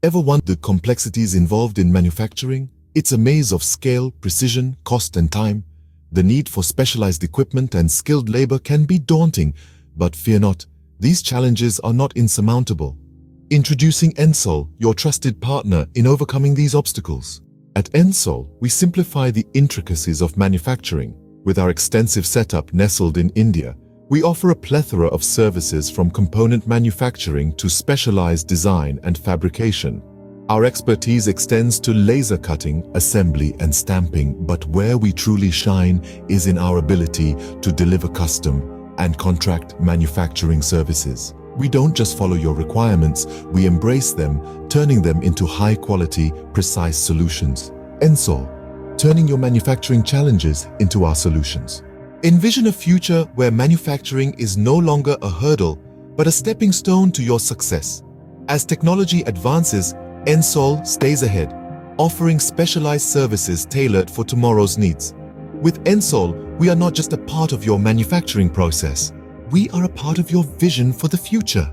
Ever wondered the complexities involved in manufacturing? It's a maze of scale, precision, cost, and time. The need for specialized equipment and skilled labor can be daunting, but fear not, these challenges are not insurmountable. Introducing Ensol, your trusted partner in overcoming these obstacles. At Ensol, we simplify the intricacies of manufacturing. With our extensive setup nestled in India, we offer a plethora of services from component manufacturing to specialized design and fabrication. Our expertise extends to laser cutting, assembly, and stamping, but where we truly shine is in our ability to deliver custom and contract manufacturing services. We don't just follow your requirements, we embrace them, turning them into high-quality, precise solutions. Ensol, turning your manufacturing challenges into our solutions. Envision a future where manufacturing is no longer a hurdle, but a stepping stone to your success. As technology advances, Ensol stays ahead, offering specialized services tailored for tomorrow's needs. With Ensol, we are not just a part of your manufacturing process, we are a part of your vision for the future.